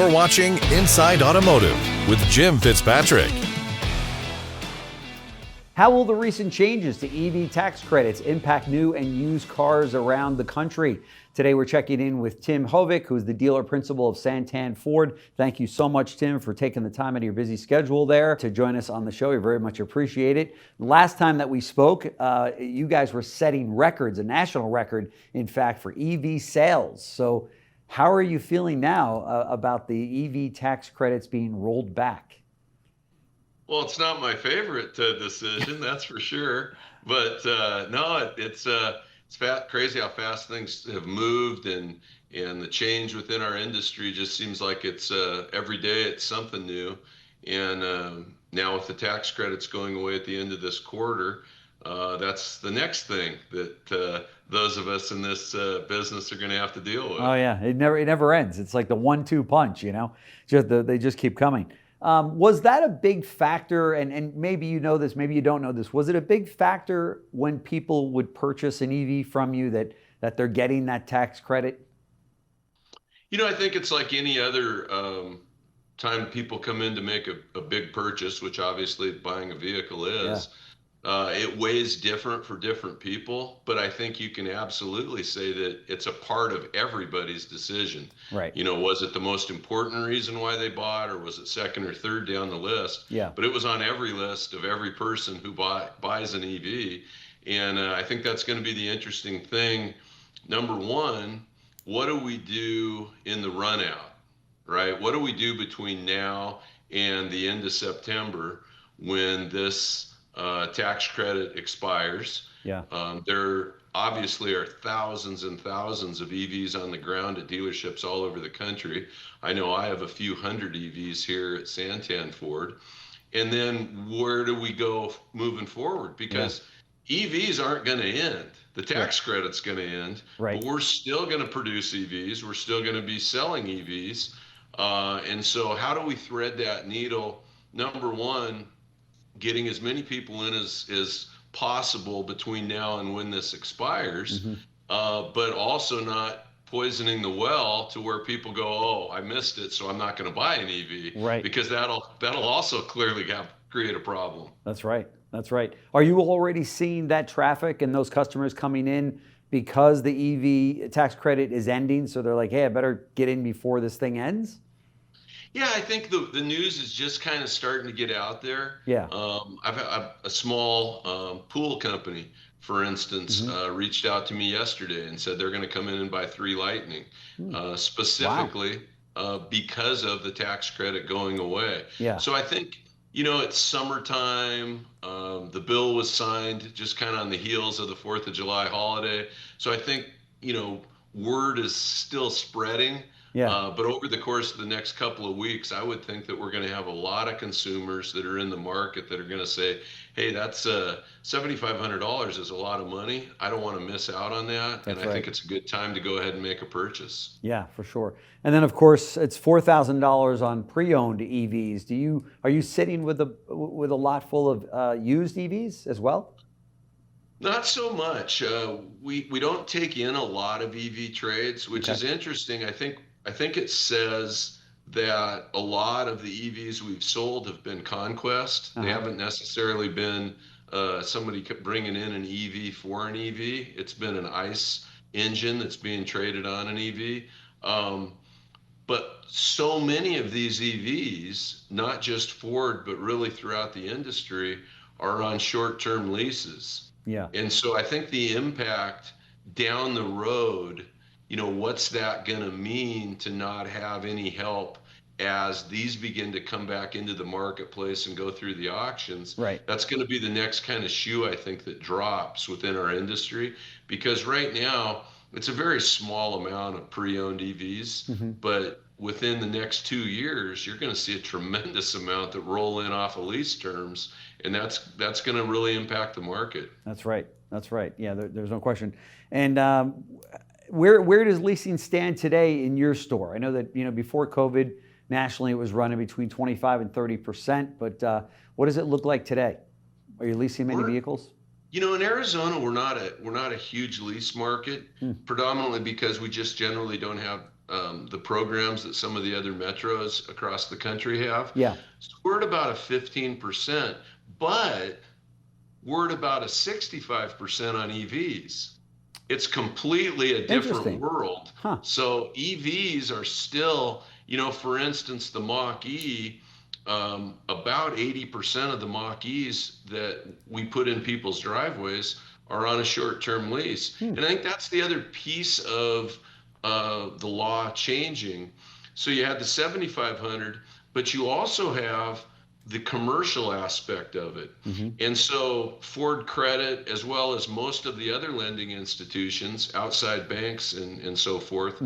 You're watching Inside Automotive with Jim Fitzpatrick. How will the recent changes to EV tax credits impact new and used cars around the country? Today we're checking in with Tim Hovik, who's the dealer principal of Santan Ford. Thank you so much, Tim, for taking the time out of your busy schedule there to join us on the show. We very much appreciate it. Last time that we spoke, you guys were setting records, a national record, in fact, for EV sales. So how are you feeling now about the EV tax credits being rolled back? Well, it's not my favorite decision, that's for sure. But no, it's crazy how fast things have moved, and the change within our industry just seems like it's every day it's something new. And now with the tax credits going away at the end of this quarter, that's the next thing that those of us in this business are going to have to deal with. Oh yeah, it never ends. It's like the 1-2 punch, you know. They just keep coming. Was that a big factor, and maybe you know this, maybe you don't know this, was it a big factor when people would purchase an EV from you that they're getting that tax credit? You know, I think it's like any other time people come in to make a big purchase, which obviously buying a vehicle is. Yeah. It weighs different for different people, but I think you can absolutely say that it's a part of everybody's decision. Right. You know, was it the most important reason why they bought, or was it second or third down the list? Yeah. But it was on every list of every person who buys an EV. And I think that's going to be the interesting thing. Number one, what do we do in the run out, right? What do we do between now and the end of September when this tax credit expires? Yeah. There obviously are thousands and thousands of EVs on the ground at dealerships all over the country. I know I have a few hundred EVs here at Santan Ford. And then where do we go moving forward? Because EVs aren't going to end. The tax credit's going to end. Right. But we're still going to produce EVs. We're still going to be selling EVs. And so how do we thread that needle? Number one, getting as many people in as possible between now and when this expires, but also not poisoning the well to where people go, oh, I missed it, so I'm not going to buy an EV. Right. Because that'll also clearly create a problem. That's right. That's right. Are you already seeing that traffic and those customers coming in because the EV tax credit is ending? So they're like, hey, I better get in before this thing ends? Yeah, I think the news is just kind of starting to get out there. Yeah. I've a small pool company, for instance, reached out to me yesterday and said they're going to come in and buy 3 Lightning, specifically because of the tax credit going away. Yeah. So I think, you know, it's summertime. The bill was signed just kind of on the heels of the 4th of July holiday. So I think, you know, word is still spreading. Yeah. But over the course of the next couple of weeks, I would think that we're going to have a lot of consumers that are in the market that are going to say, hey, that's $7,500 is a lot of money. I don't want to miss out on that. That's and I think it's a good time to go ahead and make a purchase. Yeah, for sure. And then, of course, it's $4,000 on pre-owned EVs. Are you sitting with a lot full of used EVs as well? Not so much. We don't take in a lot of EV trades, which is interesting. I think it says that a lot of the EVs we've sold have been conquest. They haven't necessarily been somebody bringing in an EV for an EV. It's been an ICE engine that's being traded on an EV. But so many of these EVs, not just Ford, but really throughout the industry, are on short-term leases. Yeah. And so I think the impact down the road, you know, what's that going to mean to not have any help as these begin to come back into the marketplace and go through the auctions? Right. That's going to be the next kind of shoe, I think, that drops within our industry, because right now it's a very small amount of pre-owned EVs, but within the next 2 years, you're going to see a tremendous amount that roll in off of lease terms, and that's going to really impact the market. That's right. That's right. Yeah, there's no question. And where does leasing stand today in your store? I know that, you know, before COVID, nationally it was running between 25 and 30%, but what does it look like today? Are you leasing many vehicles? You know, in Arizona, we're not a huge lease market, predominantly because we just generally don't have the programs that some of the other metros across the country have. Yeah. So we're at about a 15%, but we're at about a 65% on EVs. It's completely a different world. Huh. So EVs are still, for instance, the Mach-E, about 80% of the Mach-E's that we put in people's driveways are on a short-term lease. And I think that's the other piece of the law changing. So you had the 7,500, but you also have the commercial aspect of it. And so Ford Credit, as well as most of the other lending institutions, outside banks and so forth,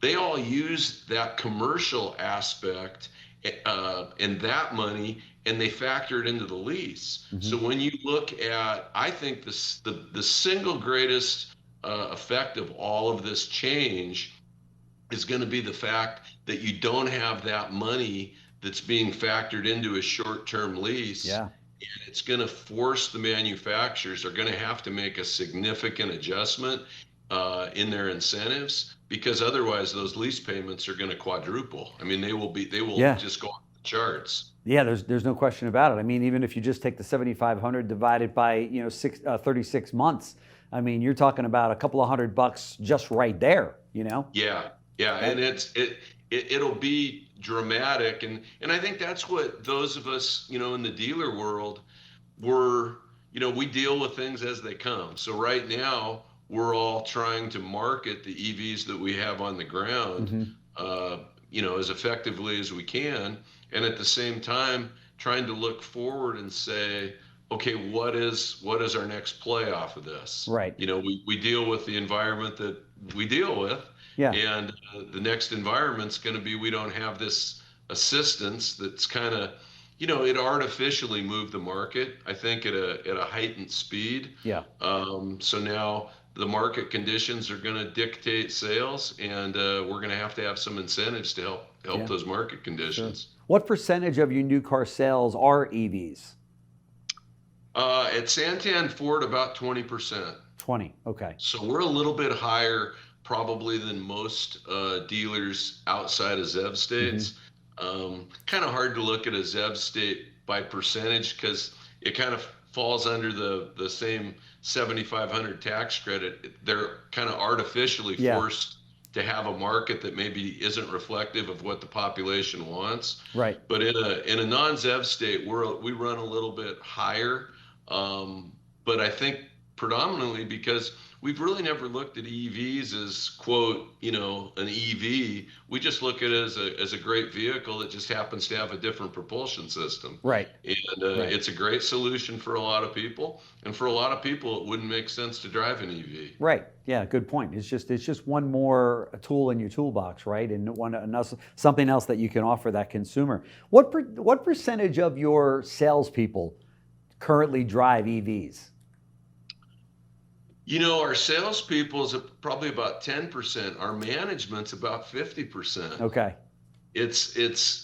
they all use that commercial aspect and that money, and they factor it into the lease. So when you look at, I think the single greatest effect of all of this change is going to be the fact that you don't have that money that's being factored into a short-term lease. Yeah. And it's going to force the manufacturers are going to have to make a significant adjustment in their incentives, because otherwise those lease payments are going to quadruple. I mean, they will just go off the charts. Yeah, there's no question about it. I mean, even if you just take the 7,500 divided by 36 months, I mean, you're talking about a couple of $100 just right there. Yeah, and it'll be dramatic, and I think that's what those of us in the dealer world we deal with things as they come. So right now we're all trying to market the EVs that we have on the ground as effectively as we can, and at the same time trying to look forward and say, okay, what is our next play off of this? Right. We deal with the environment that we deal with. Yeah. And the next environment's going to be, we don't have this assistance that's kind of, it artificially moved the market, I think, at a heightened speed. Yeah. So now the market conditions are going to dictate sales, and we're going to have some incentives to help those market conditions. Sure. What percentage of your new car sales are EVs? At Santan Ford, about 20%. 20, okay. So we're a little bit higher probably than most dealers outside of ZEV states. Kind of hard to look at a ZEV state by percentage because it kind of falls under the same 7,500 tax credit. They're kind of artificially forced to have a market that maybe isn't reflective of what the population wants. Right. But in a non-ZEV state, we run a little bit higher. But I think predominantly because we've really never looked at EVs as, quote, an EV. We just look at it as a great vehicle that just happens to have a different propulsion system. Right. And it's a great solution for a lot of people. And for a lot of people, it wouldn't make sense to drive an EV. Right. Yeah, good point. It's just one more tool in your toolbox, right? And something else that you can offer that consumer. What percentage of your salespeople currently drive EVs? Our salespeople is probably about 10%. Our management's about 50%. Okay.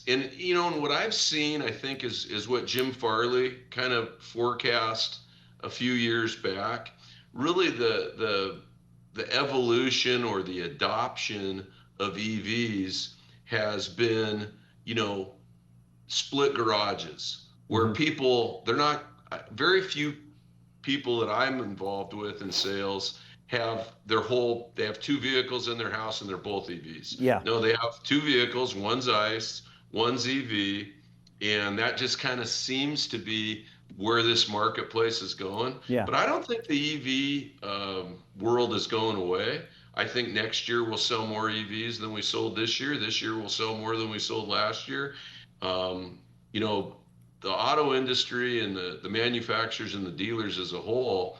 And what I've seen, I think, is what Jim Farley kind of forecast a few years back. Really, the evolution or the adoption of EVs has been, split garages, where very few people that I'm involved with in sales they have two vehicles in their house and they're both EVs. Yeah. No, they have two vehicles, one's ICE, one's EV, and that just kind of seems to be where this marketplace is going. Yeah. But I don't think the EV world is going away. I think next year we'll sell more EVs than we sold this year. This year we'll sell more than we sold last year. The auto industry and the manufacturers and the dealers as a whole,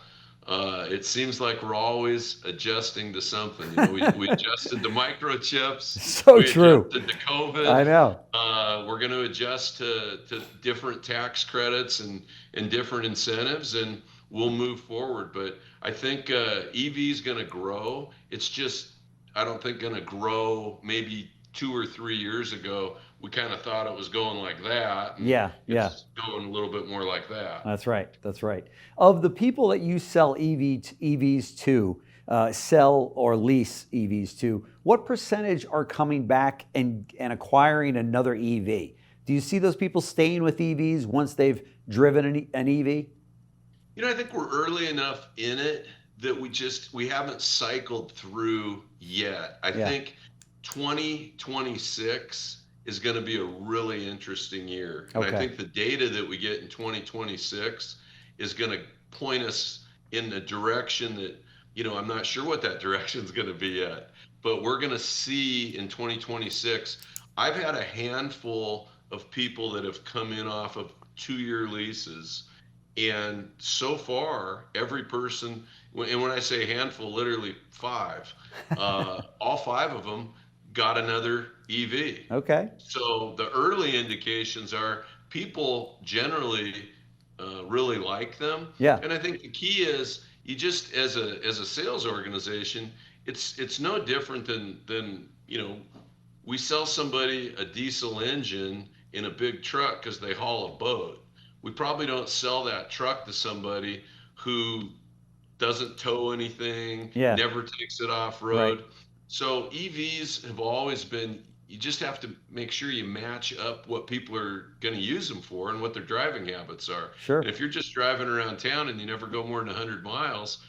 it seems like we're always adjusting to something. We adjusted to microchips. So true. We adjusted to COVID. I know. We're going to adjust to different tax credits and different incentives, and we'll move forward. But I think EV is going to grow. It's just, I don't think going to grow maybe 2 or 3 years ago. We kind of thought it was going like that. It's going a little bit more like that. That's right. Of the people that you sell EVs to, sell or lease EVs to. What percentage are coming back and acquiring another EV? Do you see those people staying with EVs once they've driven an EV? I think we're early enough in it that we haven't cycled through yet. I think 2026 is going to be a really interesting year. And I think the data that we get in 2026 is going to point us in a direction that, I'm not sure what that direction is going to be yet, but we're going to see in 2026. I've had a handful of people that have come in off of 2-year leases. And so far, every person, and when I say handful, literally 5, all 5 of them got another EV. Okay. So the early indications are people generally really like them. Yeah. And I think the key is you just, as a sales organization, it's no different than we sell somebody a diesel engine in a big truck because they haul a boat. We probably don't sell that truck to somebody who doesn't tow anything, never takes it off road. Right. So EVs have always been, you just have to make sure you match up what people are going to use them for and what their driving habits are. Sure. And if you're just driving around town and you never go more than 100 miles,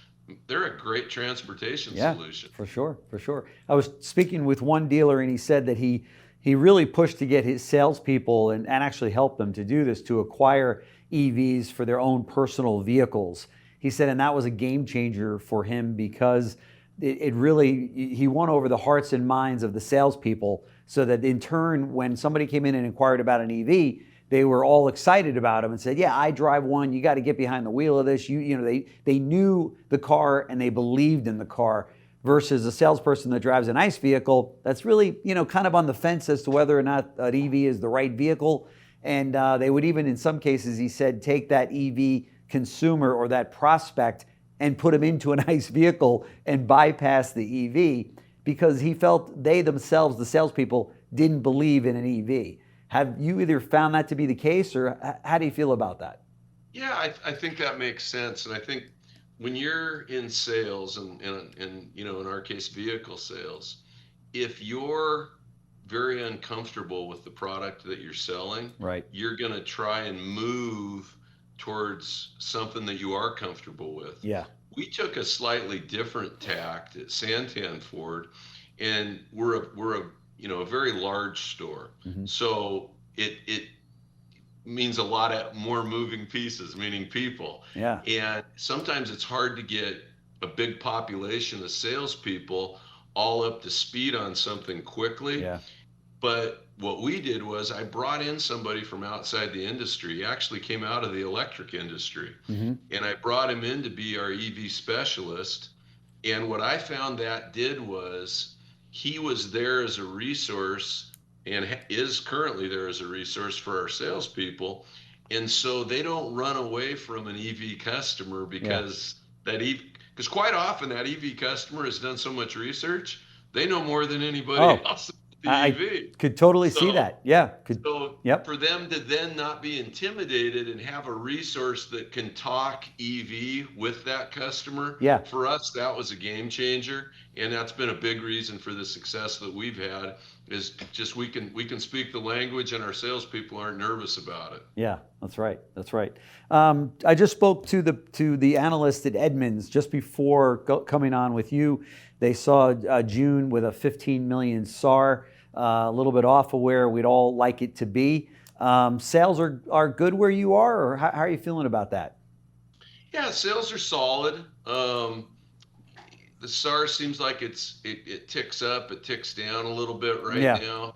they're a great transportation solution. For sure, for sure. I was speaking with one dealer and he said that he really pushed to get his salespeople and actually help them to do this, to acquire EVs for their own personal vehicles. He said, and that was a game changer for him because it really, he won over the hearts and minds of the salespeople so that in turn, when somebody came in and inquired about an EV, they were all excited about them and said, yeah, I drive one. You got to get behind the wheel of this. They knew the car and they believed in the car. Versus a salesperson that drives an ICE vehicle that's really, kind of on the fence as to whether or not an EV is the right vehicle. And they would even, in some cases, he said, take that EV consumer or that prospect and put him into an ICE vehicle and bypass the EV because he felt they themselves, the salespeople, didn't believe in an EV. Have you either found that to be the case, or how do you feel about that? Yeah, I think that makes sense. And I think when you're in sales and in our case, vehicle sales, if you're very uncomfortable with the product that you're selling, right, you're going to try and move towards something that you are comfortable with. Yeah. We took a slightly different tact at Santan Ford, and we're a very large store. Mm-hmm. So it means a lot of more moving pieces, meaning people. Yeah. And sometimes it's hard to get a big population of salespeople all up to speed on something quickly. Yeah. But what we did was I brought in somebody from outside the industry. He actually came out of the electric industry. Mm-hmm. And I brought him in to be our EV specialist. And what I found that did was he was there as a resource and is currently there as a resource for our salespeople. And so they don't run away from an EV customer because because quite often that EV customer has done so much research, they know more than anybody else. I could totally see that. Yeah. For them to then not be intimidated and have a resource that can talk EV with that customer, for us, that was a game changer. And that's been a big reason for the success that we've had is just we can speak the language and our salespeople aren't nervous about it. Yeah, that's right. That's right. I just spoke to the analyst at Edmunds just before coming on with you. They saw June with a 15 million SAR, a little bit off of where we'd all like it to be. Sales are good where you are, or how are you feeling about that? Yeah, sales are solid. The SAR seems like it ticks up, it ticks down a little bit now.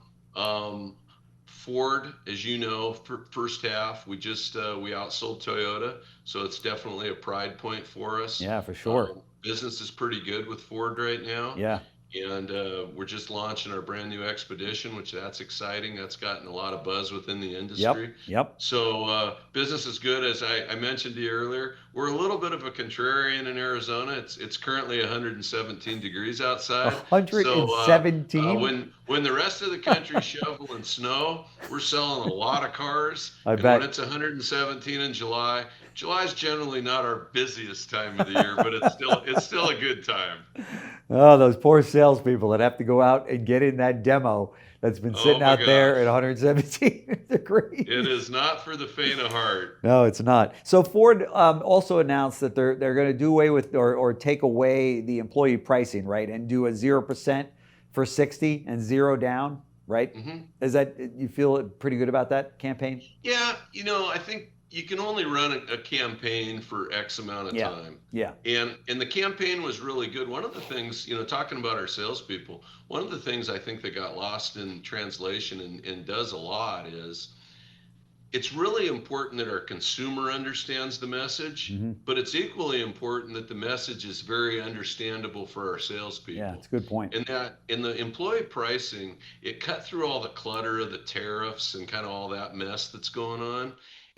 Ford, as you know, first half, we outsold Toyota, so it's definitely a pride point for us. Yeah, for sure. Business is pretty good with Ford right now. Yeah. And we're just launching our brand new Expedition, which that's exciting. That's gotten a lot of buzz within the industry. Yep. So business is good. As I mentioned to you earlier, we're a little bit of a contrarian in Arizona. It's currently 117 degrees outside. 117? So, when the rest of the country shovel and snow, we're selling a lot of cars. I bet. When it's 117 in July, July's generally not our busiest time of the year, but it's still a good time. Oh, those poor salespeople that have to go out and get in that demo that's been sitting out there at 117 degrees. It is not for the faint of heart. No, it's not. So Ford also announced that they're going to do away with or take away the employee pricing, right, and do a 0% for 60 and 0 down, right? Mm-hmm. Is that, you feel pretty good about that campaign? Yeah, I think you can only run a campaign for X amount of time. Yeah. And the campaign was really good. One of the things, talking about our salespeople, one of the things I think that got lost in translation and does a lot is it's really important that our consumer understands the message, but it's equally important that the message is very understandable for our salespeople. Yeah, it's a good point. And that in the employee pricing, it cut through all the clutter of the tariffs and kind of all that mess that's going on.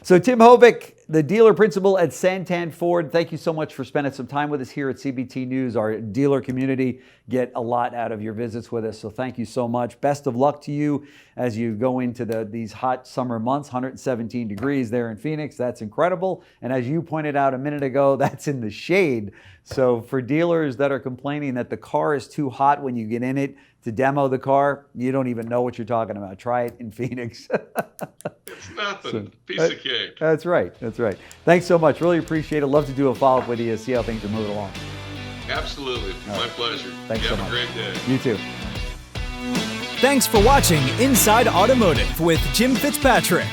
So Tim Hovik, the dealer principal at Santan Ford, thank you so much for spending some time with us here at CBT News. Our dealer community get a lot out of your visits with us, so thank you so much. Best of luck to you as you go into these hot summer months, 117 degrees there in Phoenix. That's incredible. And as you pointed out a minute ago, that's in the shade. So for dealers that are complaining that the car is too hot when you get in it to demo the car, you don't even know what you're talking about. Try it in Phoenix. It's nothing. Piece of cake. That's right. That's right. Thanks so much. Really appreciate it. Love to do a follow-up with you, see how things are moving along. Absolutely. My pleasure. Thanks so much. Have a great day. You too. Thanks for watching Inside Automotive with Jim Fitzpatrick.